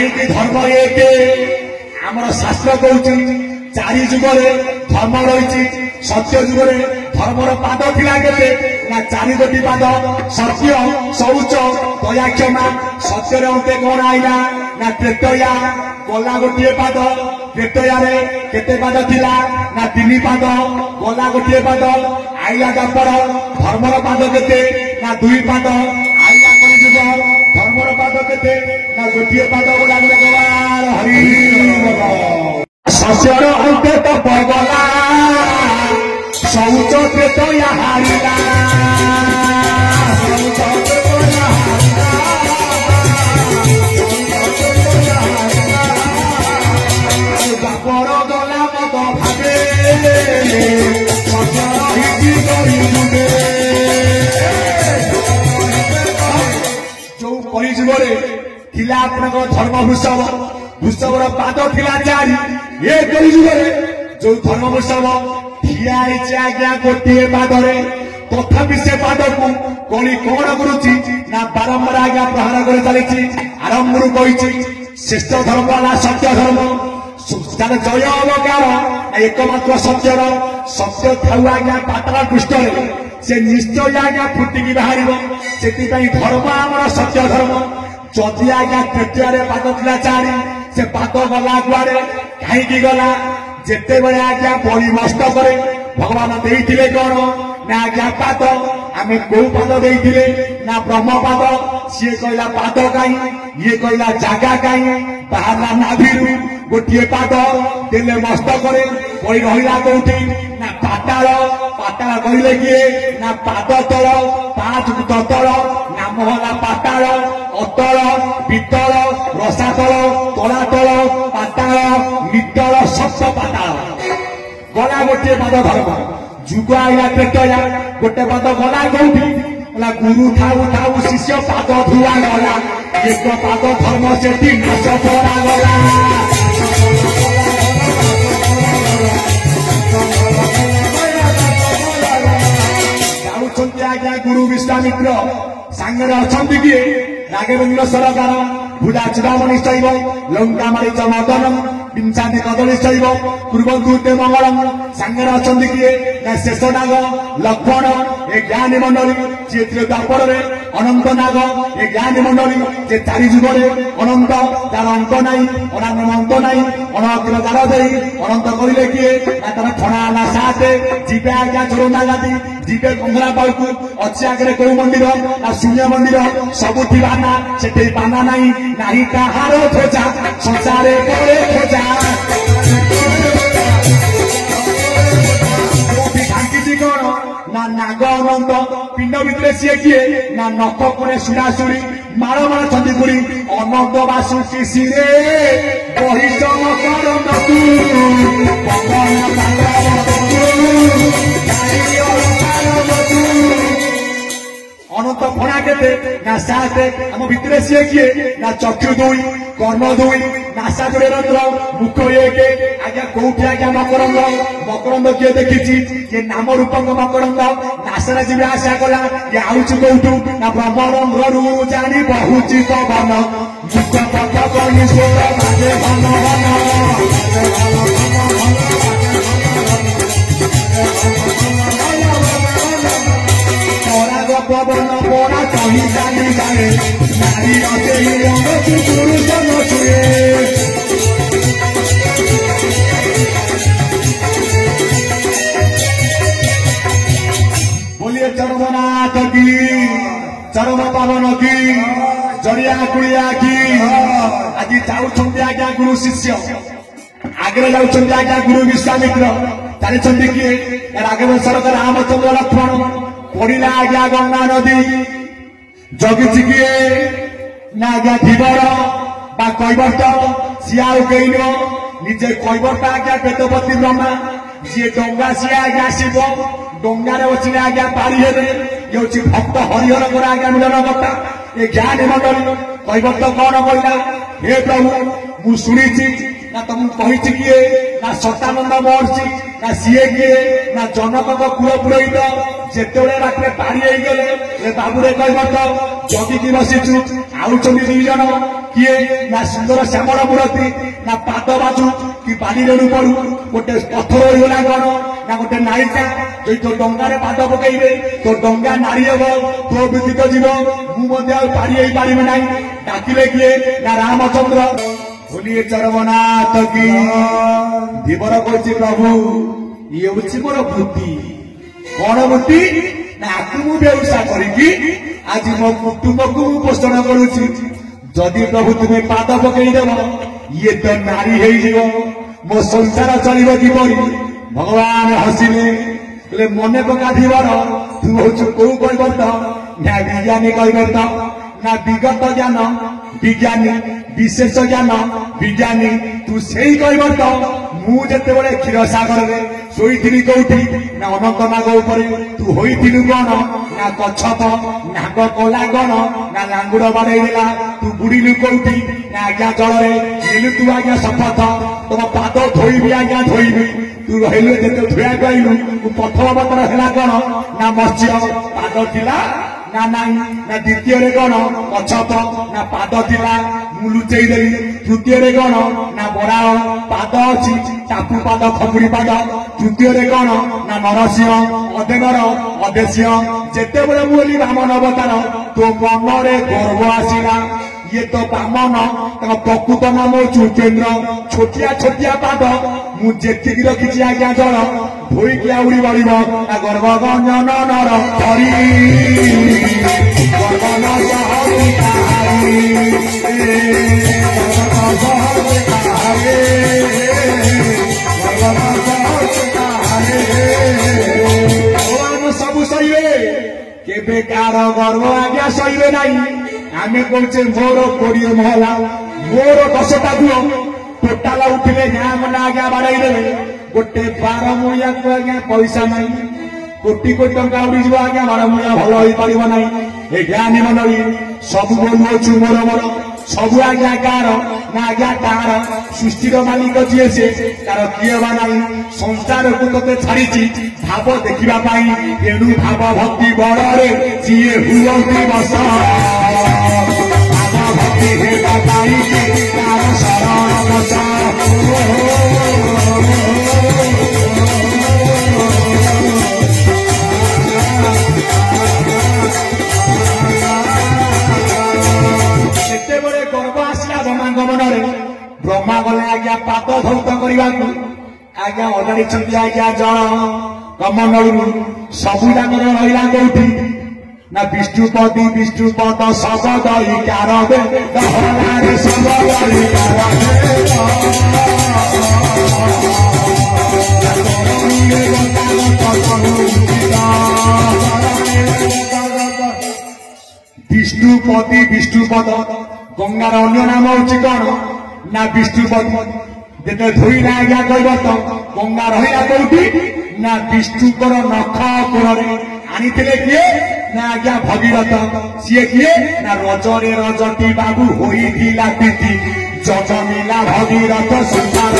कहीं धर्म एक आमर शास्त्र कहूँ चारि जुगरे धर्म रही सत्य जुगरे धर्मर पाद थिला केते ना चारि गोटी पाद सत्य शौच दया क्षमा सत्य अंते कौन आईला ना त्रेतया गला गोटे पाद त्रेतया केते पाद थिला ना 3 पाद गला गोटे पाद आईला दापर धर्मर पाद केते ना 2 पाद आईला कोन जुग धर्मर पाद केते ना गोटे पाद गला गला हरि सस्यर अंते तो पगला शौच त्रेतया हारिला बापर गला मत भागे जो कई जुगरे थिला आपनक धर्म वृषभ वृषभर पाद थिला चारि ये कई जुगरे जो धर्म वृषभ ठिया आज्ञा गोटे पादरे तथापि से पाद को कली कौन करुची ना बारंबार आज्ञा प्रहार कर चली आरंभ कही श्रेष्ठ धर्म वाला सत्य धर्म तार जय अवकार एकमात्र सत्यर सत्य थाऊ आज्ञा पाताल पृष्ठ से निश्चय आज्ञा फुटिकी बाहर से धर्म आमर सत्य धर्म जदि आज्ञा तृतीय पाद थिला चारि से पाद गला कुआड़े कहीं गला जेते बड़े आज्ञा बड़ी नष्ट करे भगवान देइथिले कौन ना आज्ञा पाद आमे को पाद देइथिले ना ब्रह्म पाद सी कहला पाद कहीं ये कहला जागा कहीं बाहर नाभिरु गोटे पाद देले नष्ट करे बड़ी रहिला कोठी ना पाताल पाताल कहले किए ना पाद तल 5 तल नाम होला पाताल अतल पितल रसातल तलातल पाताल मितल सप्त पाताल गला गोटे पाद धर्म जुग आईला त्रेतया गोटे पाद गला कोठी गुरु थाऊ थाऊ शिष्य पाद धुआ गला एक पाद धर्म से 3 मास पड़ा गला आज्ञा गुरु विश्वामित्र सांगे अच्छा किए राघवेन्द्र सरकार बुढ़ा चूड़ामणि शैव लंका मारी मदन विंशादी कदली शैव पूर्वंतु ते मंगलम सांगे अच्छा किए ना शेष नाग लक्ष्मण ए ज्ञानी मंडली जी द्वापर अनंत नाग ए ज्ञानी मंडली जे 4 जुगरे अनंत तार अंक नाई अनांत नाई अनकिल तार दे अनंत करिले किए ना तार ठणा ना 7 जीवे आज्ञा चोरंदा गादी जीवे कंधरा पालकू अच्छी आगे कौ मंदिर ना शून्य मंदिर सबुठी बाना से बाना नाई नाही कहार खोजा संसारे करे खोजा कौन ना नाग अनंत पिंड भितर सी किए ना नख पुणे सुरासुरी माड़ माड़ चंदीपुरी अनंत बासु किसिरे बहिषम करंतु अनंत फणा केते ना 7 आम भितर सी किए ना चक्षु 2 कर्ण 2 नासा जोड़े रंध्र मुख 1 आज्ञा कौटी आज्ञा मकरंद मकरंद किए देखी ये नाम रूपंग मकरंद नासरा जीवे आशा कला ये आउची कौटू ना ब्रह्मरंध्रु जानी बहुची पवन मुख पथ कही स्वर बाजे घन घन पवन पड़ा कही जानी जाने नारी रंग पुरुष न छुए बोलिए चरमनाथ की चरम पावन की जड़िया कुड़िया की आज जाऊँ आज्ञा गुरु शिष्य आगे जाऊँ आज्ञा गुरु विश्वामित्र चली किए राघवेन्द्र सरकार रामचंद्र लक्ष्मण पड़ा आज्ञा गंगा नदी जगिची किए ना आज्ञा धीवर बा कैवर्त सी आउ कई निजे कैवर्त आज्ञा वेदपति ब्रह्मा जी डंगा सी आज्ञा शिव डंगार बचने आज्ञा पारी हे ये भक्त हरिहर आज्ञा मिलन कर्ता ये ज्ञानी मंडली कैवर्त कौन कहला हे प्रभु मु शुणी ना तुम कही किए ना सतानंद महर्षि ना सीए किए ना जनक कुल पुरोहित जिते रात पारी गले बाबुरे कैवर्त जगिकी बसीचु आउट 2 जन किए ना सुंदर श्यामल मूर्ति ना पाद बाजू कि पानी रेणु पड़ू गोटे पथर होगा कौन ना गोटे नारीटा जो तो डंगार पाद पकईबे तो डंगा नारी हम तो व्यतीत जीव मुझे पारी पारि ना डाकिले किए ना रामचंद्र बोलिए चरमनाथ की धीवर कहছি प्रभु ये हूँ मोर वृत्ति कौन वृत्ति ना आकु मु व्यवसाय करी आज मो कुटुंब को पोषण करुची जदि प्रभु तुम्हें पाद पकईदेव ये तो नारी हो मो संसार चलो किपरि भगवान हसिले मने पका धीवर तू हूँ कौ कैबर्त ना विज्ञानी कैबर्त ना विगत ज्ञान विज्ञानी विशेष ज्ञान विज्ञानी तू से कैबर्त मुझे क्षीर सागर शोई कौटी ना अनंत नाग उपर तू होइथिलु कौन ना कच्छप नाग कला कौन ना लांगुड़ बाड़ेला तू बुड़िलु कौटी ना आज्ञा जल नीलु तू आज्ञा शपथ तुम पाद धोबी आज्ञा धोबी तू रहिलु जेते धोया गलु तू प्रथम पत्र है कौन ना मत्स्य पाद थिला ना नाई ना द्वितीय कौन कच्छप ना पाद थिला मु लुचेई देली तृतीय कौन ना बड़ा पाद अच्छी टापू पाद खपुरी पाद तृतीय कौन ना नरसिंह अदेगर अदेशिंह जेते बड़े मुली बामन अवतार तो मनरे गर्व आसला ये तो बामन प्रकृत नाम चुचेन्द्र छोटिया छोटिया पाद मुझे रखी आज्ञा जल धोईकी उड़ी बढ़ गर्भ गंजन नर हरि सबू सही केबे कार गर्व आज्ञा सही ना आम कहे मोर 20 महला मोर 10टा गुह टोटाल उठिले गाँ मन आज्ञा बाड़ाईदेवे गोटे 12 मुड़िया को आज्ञा पैसा ना कोटी कोटी टंका उड़ी आज्ञा 12 मुड़िया भल हो पार ना ए ज्ञानी मंडली सब बोलुछु मोर मोर सब आज्ञा कार ना आज्ञा कार सृष्टि मालिक जी से तार किए बा ना संसार को ते छाड़ी भाव देखा एणु भाव भक्ति बड़े जीए हुई बस भाव भक्ति तार शरण बस बड़े गर्व आसला ब्रह्मा मनरे ब्रह्मा गले आज्ञा पाद धौत करने आज्ञा अजाड़ी आज्ञा जल कमंडलू सबू जाक रहा कौटी ना विष्णुपति विष्णुपद शबद इकार विष्णुपति विष्णुपद गंगार अन्य नाम हूँ कौन ना विष्णुपति जिते धोईला आज्ञा कैबत गंगा रहा कौटी ना विष्णुकर नख कोड़े आनी किए ना आज्ञा भगीरथ सी किए ना रजरे रजती बाबू होइथिला प्रीति जजमिला भगीरथ सुंदर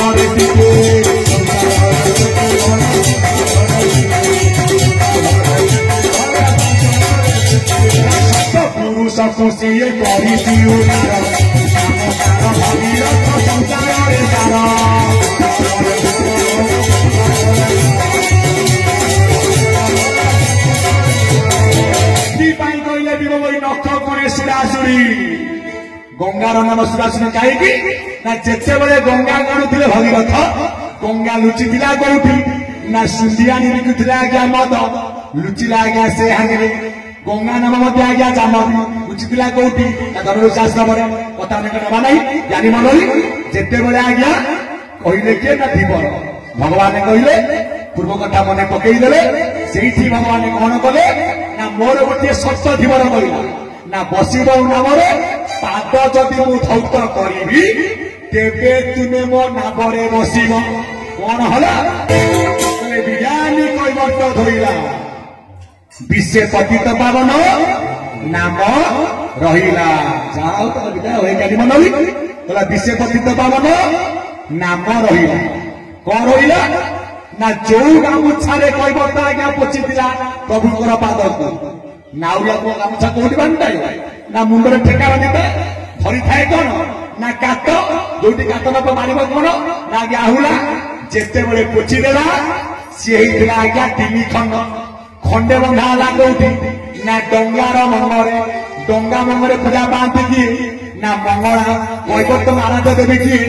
पुरुष को सी करी भगीरथ संसार कहले नख कोणे सुरासुरी गंगार नाम सुरासुरी कहीं ना जिते बड़े गंगा गणुले भगीरथ गंगा लुचि कौटी ना सुंदियानी बिकुला आज्ञा मद लुचिला आज्ञा से हानि गंगा नाम आज्ञा जाम लुचिला कौटी धनुशास्त्र बड़े कथा ना ना जानी मंडली जिते बड़े आज्ञा कहले किए ना धीवर भगवान कहले पूर्व कथा मन पकईदे से भगवान कौन कले ना मोर गोटे सत धीवर कहला ना बसब नाम पाद जदि मु धौत करी तेबे तुमे मो नामरे बसब कौन हला विज्ञानी कैबर्त धोला विश्व पतित पावन नाम रहिला जाओ तो विद्या मंडली कहला विश्व पतित पावन नाम रहिला कौन रहिला ना जो गामुछा कैबर्त आज्ञा पोची प्रभुंर पाद को नाउला को गामुछा कौटी बांधता ना मुंडे ठेका बांधता ଧରି ଥାଏ କଣ ନା କାତ ଯୋଉଠି କାତ ନପ ମାରିବ କଣ ନା ଆଜ୍ଞା ଆହୁଲା ଯେତେବେଳେ ପୋଛିଦେଲା ସିଏ ହେଇଥିଲା ଆଜ୍ଞା 3 ଖଣ୍ଡ ଖଣ୍ଡେ ବନ୍ଧା ହେଲା କୋଉଠି ନା ଡଙ୍ଗାର ମଙ୍ଗରେ ଡଙ୍ଗା ମଙ୍ଗରେ ପୂଜା ପାଆନ୍ତି କିଏ ନା ମଙ୍ଗଳା କୈବର୍ତ୍ତ ମହାରାଜ ଦେବୀ କିଏ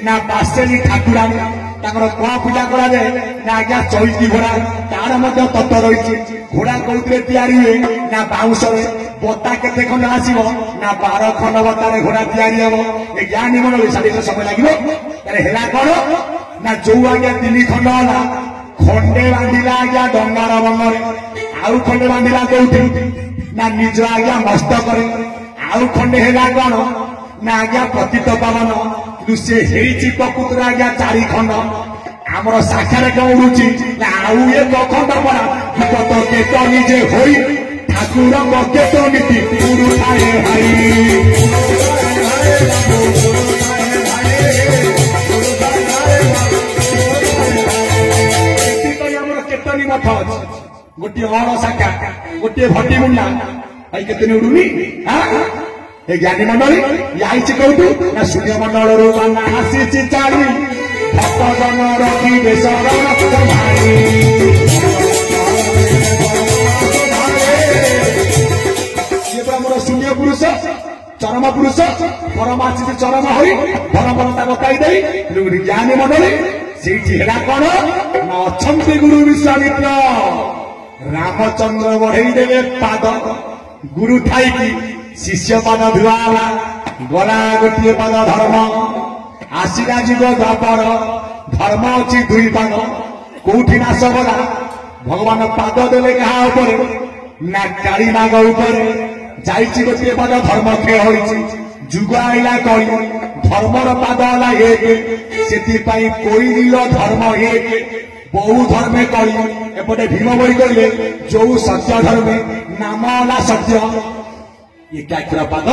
ନା ବାସେନୀ ଠାକୁରାଣୀ ତାଙ୍କର କଣ ପୂଜା କରାଯାଏ ନା ଆଜ୍ଞା ଚୈତି ଘୋଡା ତାର ମଧ୍ୟ ତତ୍ତ୍ୱ ରହିଛି ଘୋଡା କୋଉଥିରେ ତିଆରି ହୁଏ ନା ବାଉଁଶରେ ବତା କେତେ ଖଣ୍ଡ ଆସିବ ନା 12 ଖଣ୍ଡ ବତାରେ ଘୋଡା ତିଆରି ହବ ଏ ଜ୍ଞାନୀ ମଣ୍ଡଳୀ ସାରିରେ ସମୟ ଲାଗିବ ତାହେଲେ ହେଲା କଣ ନା ଯୋଉ ଆଜ୍ଞା 3 ଖଣ୍ଡ ହେଲା ଖଣ୍ଡେ ବାନ୍ଧିଲା ଆଜ୍ଞା ଡଙ୍ଗାର ମଙ୍ଗରେ ଆଉ ଖଣ୍ଡେ ବାନ୍ଧିଲା କୋଉଠି ନା ନିଜ ଆଜ୍ଞା ମସ୍ତକରେ ଆଉ ଖଣ୍ଡେ ହେଲା କଣ ନା ଆଜ୍ଞା ପତିତ ପାବନ କିନ୍ତୁ ସେ ହେଇଛି ପ୍ରକୃତରେ ଆଜ୍ଞା 4 ଖଣ୍ଡ ଆମର ଶାଖାରେ କଣ ଉଡୁଛି ନା ଆଉ ଏକ ଖଣ୍ଡ ପରା ବିପଦ କେତ ନିଜେ ହୋଇ ଠାକୁରଙ୍କ କେତ ନୀତି ଉଡୁଥାଏ ଭାଇ ଏଥିପାଇଁ ଆମର କେତନି ମଠ ଅଛି ଗୋଟିଏ ଅଣ ଶାଖା ଗୋଟିଏ ଭଟି ମୁଣ୍ଡା ଭାଇ କେତନି ଉଡୁନି ଏ ଜ୍ଞାନୀ ମଣ୍ଡଳୀ ଆଇଛି କୋଉଠୁ ନା ସୂର୍ଯ୍ୟ ମଣ୍ଡଳରୁ ମାନା ଆସିଛି ଚାରି ଭକ୍ତ ଜନ ରଖି ବେଶର ଭାଇ ଆମର ଶୂନ୍ୟ ପୁରୁଷ ଚରମ ପୁରୁଷ ପରମ ଆସିଛି ଚରମ ହୋଇ ପରମତା ବତାଇ ଦେଇ ଜ୍ଞାନୀ ମଣ୍ଡଳୀ ସେଇଠି ହେଲା କଣ ନା ଅଛନ୍ତି ଗୁରୁ ବିଶ୍ୱାମିତ୍ର ରାମଚନ୍ଦ୍ର ବଢେଇ ଦେଲେ ପାଦ ଗୁରୁ ଥାଇକି ଶିଷ୍ୟ ପାଦ ଧୁଆ ହେଲା ଗଲା ଗୋଟିଏ ପାଦ ଧର୍ମ ଆସିଲା ଯୁଗ ଦ୍ୱାପର ଧର୍ମ ଅଛି 2 ପାଦ କୋଉଠି ନାଶ ଗଲା ଭଗବାନ ପାଦ ଦେଲେ କାହା ଉପରେ ନା କାଳି ନାଗ ଉପରେ ଯାଇଛି ଗୋଟିଏ ପାଦ ଧର୍ମ କ୍ଷୟ ହୋଇଛି ଯୁଗ ଆଇଲା କଳି ଧର୍ମର ପାଦ ହେଲା 1 ସେଥିପାଇଁ କୋଇଲିର ଧର୍ମ 1 ବହୁ ଧର୍ମେ କଳି ଏପଟେ ଭୀମ ବହି କହିଲେ ଯୋଉ ସତ୍ୟ ଧର୍ମେ ନାମ ହେଲା ସତ୍ୟ ଏକାଗ୍ର ପାଦ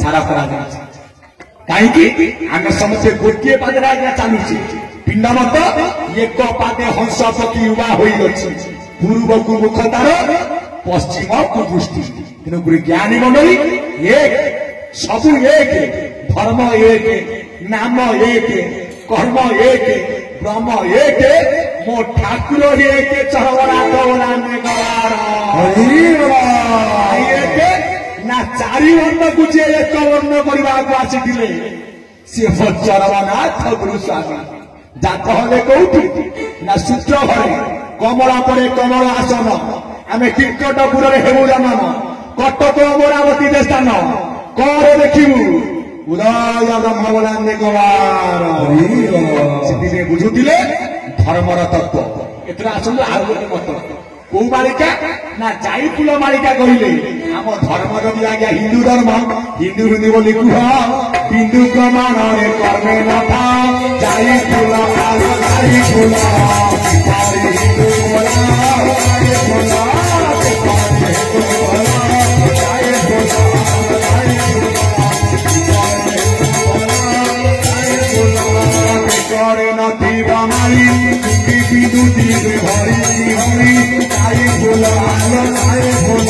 ସାରା କରାଯାଉଛି କାହିଁକି ଆମେ ସମସ୍ତେ ଗୋଟିଏ ପାଦରେ ଆଜ୍ଞା ଚାଲୁଛି ପିଣ୍ଡ ମତ ଏକ ପାଦେ ହଂସ ପକ୍ଷୀ ଉଭା ହୋଇଅଛି ପୂର୍ବକୁ ମୁଖ ତାର ପଶ୍ଚିମକୁ ଦୃଷ୍ଟି ତେଣୁକରି ଜ୍ଞାନୀ ମଣ୍ଡଳୀ 1 ସବୁ 1 ଧର୍ମ 1 ନାମ 1 କର୍ମ 1 ବ୍ରହ୍ମ 1 ମୋ ଠାକୁର 1 ଚରବରା ଦୋଳାନେ ଗଳାର ନା 4 ବର୍ଣ୍ଣକୁ ଯିଏ 1 ବର୍ଣ୍ଣ କରିବାକୁ ଆସିଥିଲେ ସିଏ ଚରବନାଥ ଗୁରୁସ୍ୱାମୀ ଜାତ ହେଲେ କୋଉଠି ନା ସୂତ୍ର ଘରେ କମଳା ପରେ କମଳ ଆସନ ଆମେ କୀର୍କଟପୁରରେ ହେବୁ ଜନନ କଟକ ଅମରାବତୀ ସ୍ଥାନ କରେ ଦେଖିବୁ ଉଦୟ ବ୍ରହ୍ମବଳାନ୍ତେ ଗବାର ସେଥିପାଇଁ ବୁଝୁଥିଲେ ଧର୍ମର ତତ୍ତ୍ୱ ଏଥିରେ ଆସନ୍ତୁ ଆଉ ଗୋଟେ ମତ କୋଉ ମାଳିକା ନା ଯାଇଫୁଲ ମାଳିକା କହିଲେ ଆମ ଧର୍ମ ଯଦି ଆଜ୍ଞା ହିନ୍ଦୁ ଧର୍ମ ହିନ୍ଦୁ ହିନ୍ଦୁ ବୋଲି କୁହ ହିନ୍ଦୁ ପ୍ରମାଣରେ କର୍ମେ ନଥା ଯାଇଫୁଲ ଯାଇଫୁଲ করে নথিব মারি বিদ্যুতি হরি হরি তাই ফুল আলো তাই ফুল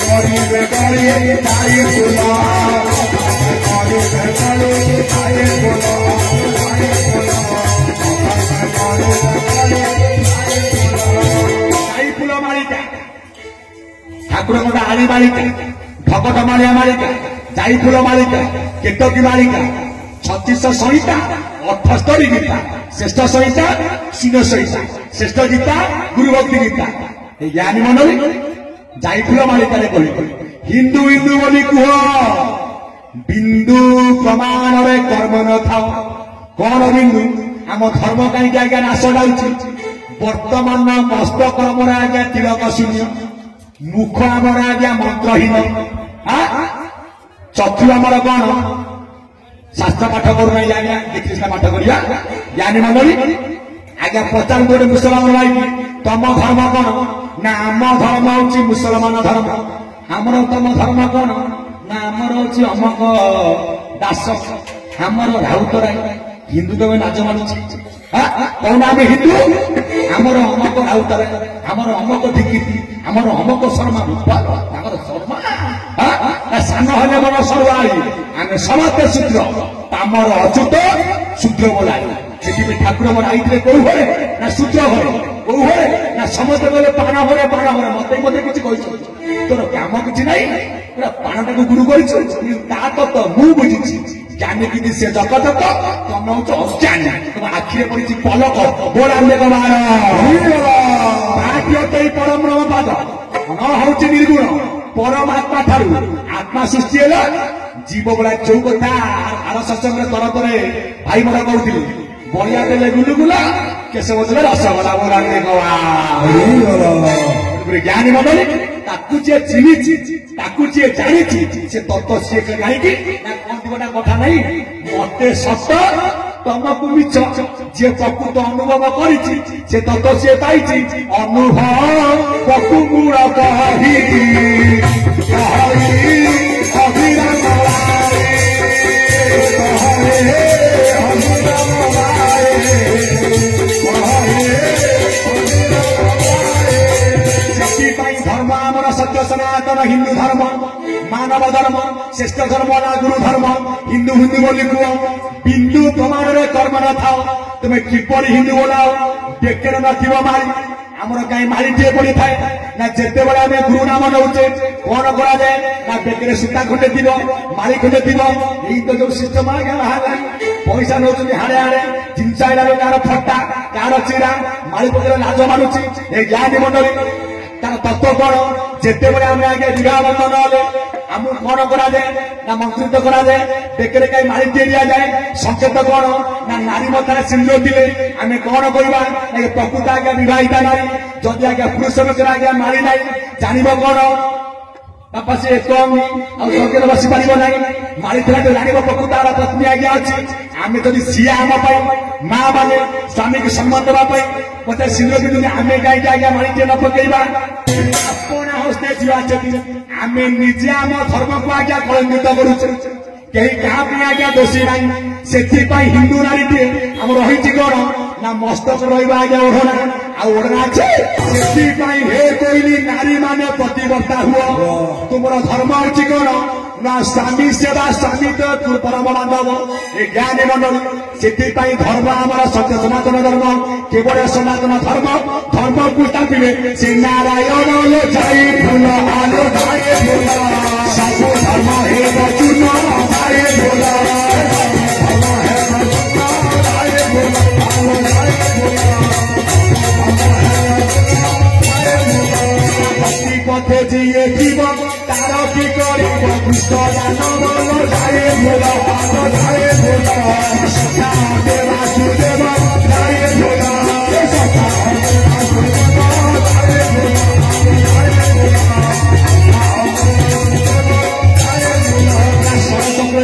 করিবে করিয়ে তাই ফুল করিবে করিয়ে তাই ফুল তাই ফুল মালিকা ঠাকুর গোটা আলি মালিকা ভকত মালিয়া মালিকা যাই ফুল মালিকা কেতকী মালিকা 36 সংহিতা 78 গীতা শ্রেষ্ঠ সংহিতা সিংহ সংহিতা শ্রেষ্ঠ গীতা গুরু ভক্তি গীতা এই জ্ঞানী মণ্ডলী যাইফুল মালিকারে কহিবে হিন্দু হিন্দু বলি কুহ বিন্দু প্রমাণরে কর্ম নথাও কোন বিন্দু আম ধর্ম কাইকি আজ্ঞা নাশ যাଉଛି বর্তমান মস্ত কর্মরে আজ্ঞা তিলক শূন্য মুখ আমার আজ্ঞা মন্ত্রহীন চক্ষু আমার কোন শাস্ত্র পাঠ করুন আজ্ঞা কৃষ্ণ পাঠ করিয়া জ্ঞানী মন্ডলী আজ্ঞা পচার গোটে মুসলমান ভাই তম ধর্ম কোন না আম ধর্ম হচ্ছে মুসলমান ধর্ম আমার তম ধর্ম কোন না আমার হচ্ছে অমক দাস আমার রাউত রায় হিন্দু তবে নাচ মানুষ কৌন আমি হিন্দু আমার অমক রাউত রায় আমার অমক ধিকিতি আমার অমক শর্মা রূপাল তাଙ୍କର শর্মা सान हेले मन सरुआई आमे समस्त शूद्र तामर अच्युत शूद्र बोलाई से ठाकुर बड़ाई कौ घरे ना शूद्र घरे कौ घरे ना समस्त गले पाण घरे मत मत किसी तोर काम किसी ना पूरा पाणटा को गुरु कर मु बुझी ज्ञानी कि से जगत तम हूँ अज्ञानी तुम आखिरे पड़ी पलक बोला परम ब्रह्म पाद न हूँ निर्गुण परमात्मा ठारू आत्मा सृष्टि है जीव बड़ा जो कथा आर सत्संग तरफरे भाई मोर कहते बलिया देले गुलुगुला केशव देले रसगोला बोला ज्ञानी मंडली ताकू जी चिन्ही ताकू जी जानी से तत्व सी कहीं कौन कथा नहीं मते सत तुमको मिछ जे प्रकृत अनुभव कर तत्व सी पाई अनुभव प्रकुमूल धर्म आमर सत्य सनातन हिंदू धर्म मानव धर्म श्रेष्ठ धर्म ना गुरु धर्म हिंदू हिंदू बोली कह बिंदु प्रमाण कर्म न था तुम्हें किपर हिंदू बोलाओ बेकर न मारी आमर कहीं मारी टे पड़ी थाए ना जिते बड़े आम गुरु नाम नौचे कौन करा जाए ना बेकर सूता खंडे थी मारी खंडे थी यही तो जो सिस्टम बाहर पैसा नौ हाड़े हाड़े जिनस आईला कार फटा कार चिड़ा मारी पकड़े लाज मानुची ज्ञानी मंडली तार तत्व कौन जिते बड़े आम आगे विवाह बंधन हेले आमको कौन करा जाए ना मंत्रित करा जाए बेकर कहीं मारी दे दिया जाए संकेत कौन ना नारी मतार सिंदूर दिले आम कौन कहवा प्रकृत आज्ञा विवाहिता नारी जदि आज्ञा पुरुष लोचर आज्ञा मारी ना जानव कौन बापा सी एक अंगी बसी पार ना मारी तो जानव प्रकृत पत्नी आज्ञा अच्छी आम जब सी आम माँ मैंने स्वामी की सम्मान देवाई मत सिंदूर पिंधुनी आम कहीं आज्ञा मारी न पकईवा अपना हस्ते जीवा आम निजे आम धर्म को आज्ञा कलंकित करुचे कहीं क्या आज्ञा दोषी ना से हिंदू नारी टे आम रही कौन ना मस्तक रहा आज्ञा ओढ़ना ओढ़ना अच्छे से हे कहली नारी माने प्रतिबद्धा हुआ तुम धर्म अच्छी कौन ना स्वामी सेवा स्वामी तो परम बांधव ए ज्ञानी मंडल से धर्म आमर सत्य सनातन धर्म केवल सनातन धर्म धर्म को स्थापिले से नारायण लो जाई फूल आलो जाए फूल सब धर्म हे चून जाए फूल भक्ति पथे जिए जीव तार की कर कृष्ण दानव जाए भोल आलो जाए भोल देवासुदेव जाए भोल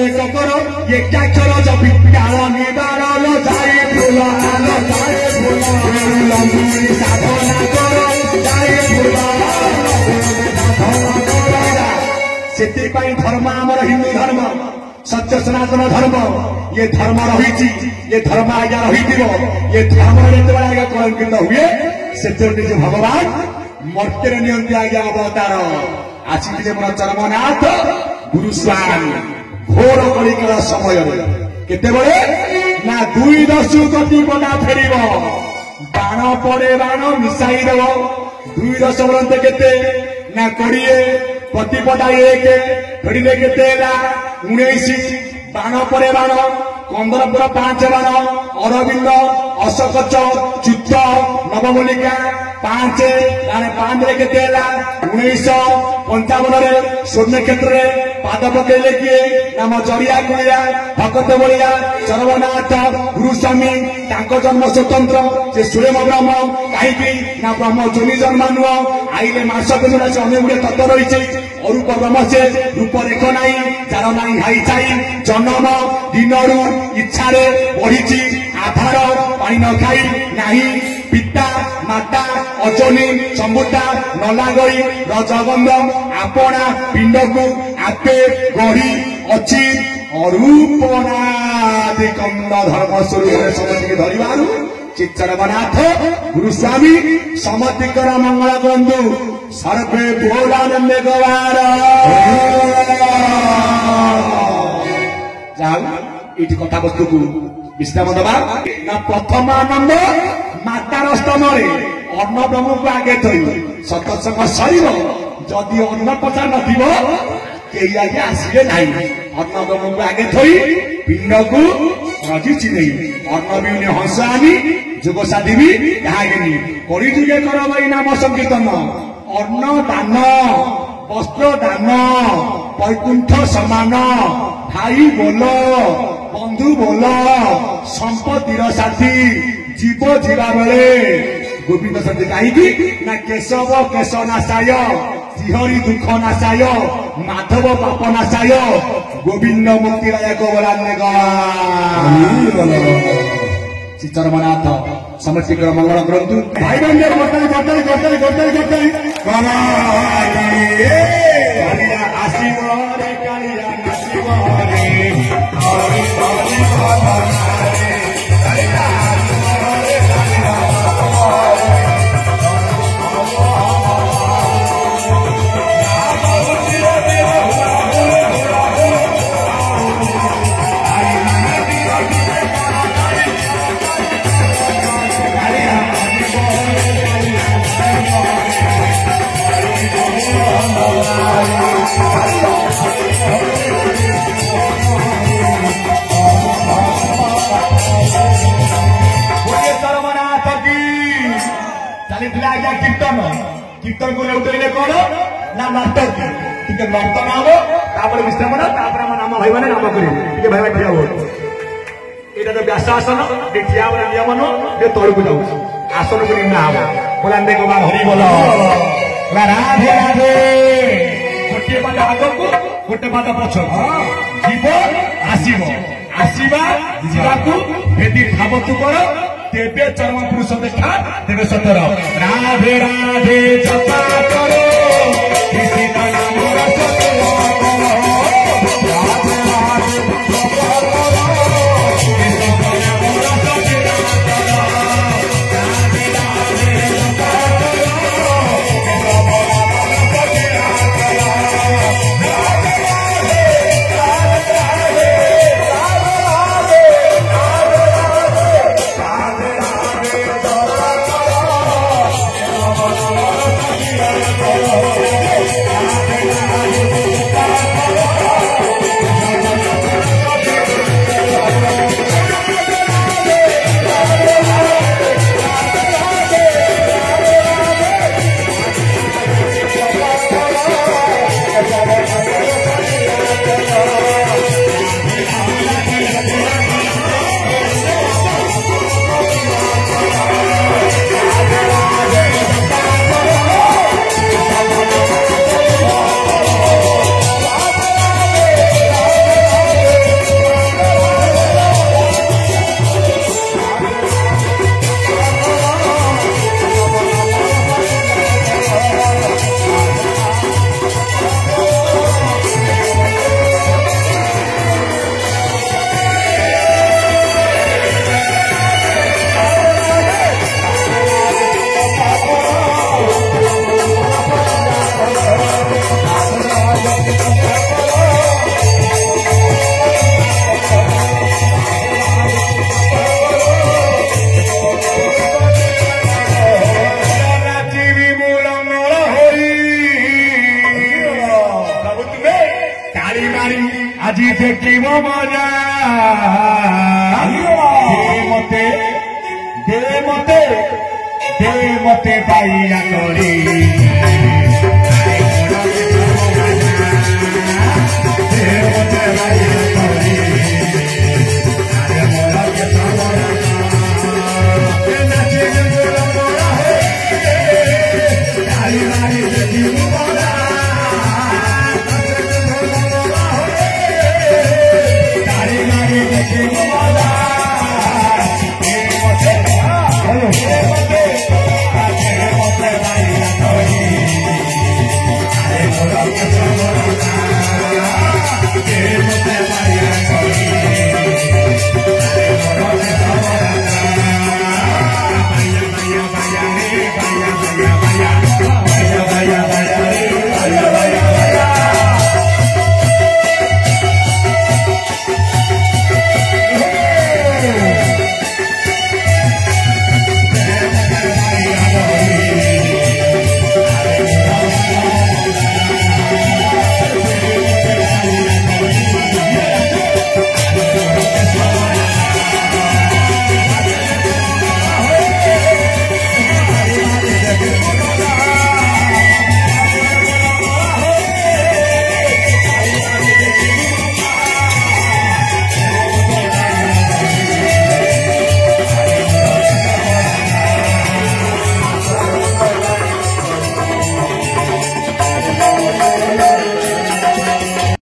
एक करो ये क्या चलो जब निवारण जाए भोल आलो जाए भोल साधना करो जाए से धर्म आमर हिंदू धर्म सत्य सनातन धर्म ये धर्म रही ये धर्म आज्ञा रही ये धर्म जो आज्ञा कलंकित हुए से निज भगवान मर्त्य नियंती आज्ञा अवतार आसिले मोर चरमनाथ गुरुस्वामी घोर कलिकाल समय केतेबळे ना दुई दशु गति बना फेर बाण पड़े बाण मिसाई देव दुई दश बरंते केते ना 20 प्रतिपटा 1 फेड़े केते 19 बाण पड़े बाण 15 5 बाण अरविंद अशोक चित्त नवमल्लिका 5 केते 1955 स्वर्ण क्षेत्र पाद पकड़े किए नाम जरिया कुड़िया भगत बलिया सर्वनाथ गुरुस्वामी जन्म स्वतंत्र से सुरेम ब्रह्म कहीं ना ब्रह्म जोनि जन्म नुह आईले मास गुड़ा से अनेक गुड़े तत्व रही अरूप ब्रह्म से रूप रेख नाई जार नाई हाई चाई जन्म दिन इच्छा बढ़ी आधार पानी न खाई नाही पिता माता अजनी संबुता नलागई रजगंध आपना पिंड को आपे गढ़ी अच्छी अरूपनादि कंद धर्म स्वरूप समझ धरवार चिच्चरनाथ गुरुस्वामी समतिकर मंगल बंधु सर्वे भोलानंद गवार जाऊ ये कथा वस्तु को विश्राम दबा ना प्रथम आनंद मातार स्तन अन्न ब्रह्म को आगे थी सत्संग सर जदि अन्न पचा नथिबो केही आगे आसिबे नाही अन्न ब्रह्म को आगे थी पिंड को रजी चिन्ह अन्न बिने हंस आनी जोग साधी भी कहागेनी करी जुगे कर भाई नाम संकीर्तन अन्न दान वस्त्र दान वैकुंठ समान भाई बोल बंधु बोल संपत्तिर साथी जीव जीवा बेले गोविंद साथी कहीं ना केशव केश नाशाय श्रीहरि दुख नाशाय माधव पाप नाशाय गोविंद मुक्तिदायक बोलाने चिचरमनाथ समस्ती मंगल करतु भाई बंधु आशीष कीर्तन कीर्तन को लेउटले कौन ना नाटक टिके नर्तन हबो तापर विश्राम ना तापर हम नाम भाई माने नाम करियो टिके भाई भाई ठिया हो एटा तो व्यासासन देखिया वाला नियम न जे तळ को जाउ आसन को ना हबो बोलांदे को बार हरि बोलो राधे राधे गोटे पाद आगो को गोटे पाद पछ जीव आसीबो आसीबा जीवा को भेदी भावतु कर तेबे चरम पुरुष देखा तेबे सतर राधे राधे जपा करो कृष्ण नाम रस राधे राधे जपा करो कृष्ण नाम रस राधे राधे जपा আজি দেখিব মজা দে মতে পাইয়া করি Thank you.